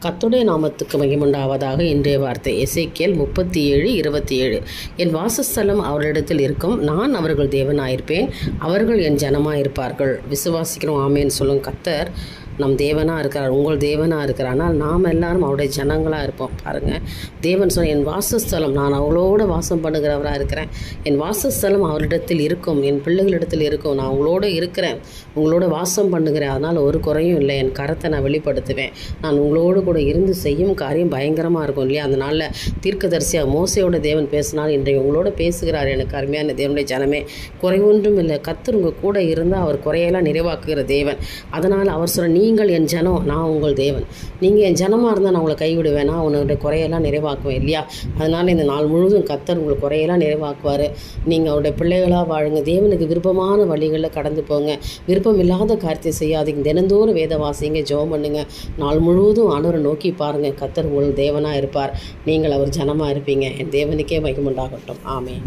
கர்த்தருடைய நாமத்துக்கு மகிமையுண்டாவதாக. இன்றைய வார்த்தை எசேக்கியேல் 37:27. என் வாசஸ்தலம் அவர்களிடத்தில் இருக்கும், நான் அவர்கள் தேவனாயிருப்பேன், அவர்கள் என் ஜனமாயிருப்பார்கள். விசுவாசிக்கிறோம், ஆமேன்னு சொல்லுங்க. கர்த்தர் நம் தேவனாக இருக்கிறார், உங்கள் தேவனாக இருக்கிறார். ஆனால் நாம் எல்லாரும் அவருடைய ஜனங்களாக இருப்போம். பாருங்கள், தேவன் சொன்ன என் வாசஸ்தலம், நான் அவளோட வாசம் பண்ணுகிறவராக இருக்கிறேன், என் வாசஸ்தலம் அவரிடத்தில் இருக்கும், என் பிள்ளைகளிடத்தில் இருக்கும், நான் உங்களோட இருக்கிறேன், உங்களோட வாசம் பண்ணுகிறேன், அதனால் ஒரு குறையும் இல்லை, என் கரத்தை நான் வெளிப்படுத்துவேன், நான் உங்களோடு கூட இருந்து செய்யும் காரியம் பயங்கரமாக இருக்கும் இல்லையா. அதனால் தீர்க்கதரிசியாக மோசையோட தேவன் பேசினால் இன்றைக்கு உங்களோட பேசுகிறார். எனக்கு அருமையான தேவனுடைய ஜனமே, குறை ஒன்றும் இல்லை. கர்த்தர் உங்கள் கூட இருந்தால் அவர் குறையெல்லாம் நிறைவாக்குகிற தேவன். அதனால் அவர் சொல்ல, நீங்கள் என் ஜனம், நான் உங்கள் தேவன், நீங்கள் என் ஜனமாக இருந்தால் நான் உங்களை கைவிடுவேன், நான் உன்னுடைய குறையெல்லாம் நிறைவாக்குவேன் இல்லையா. அதனால் இந்த நாள் முழுவதும் கர்த்தர் உங்களுக்கு குறையெல்லாம் நிறைவாக்குவார். நீங்கள் அவருடைய பிள்ளைகளாக வாழுங்க, தேவனுக்கு விருப்பமான வழிகளில் கடந்து போங்க, விருப்பம் இல்லாத காரியத்தை செய்யாதீங்க, தினந்தோறும் வேத வாசிங்க, ஜெபம் பண்ணுங்க, நாள் முழுவதும் ஆண்டவரை நோக்கி பாருங்கள். கர்த்தர் உங்கள் தேவனாக இருப்பார், நீங்கள் அவர் ஜனமாக இருப்பீங்க. என் தேவனுக்கே மகிமை உண்டாகட்டும். ஆமென்.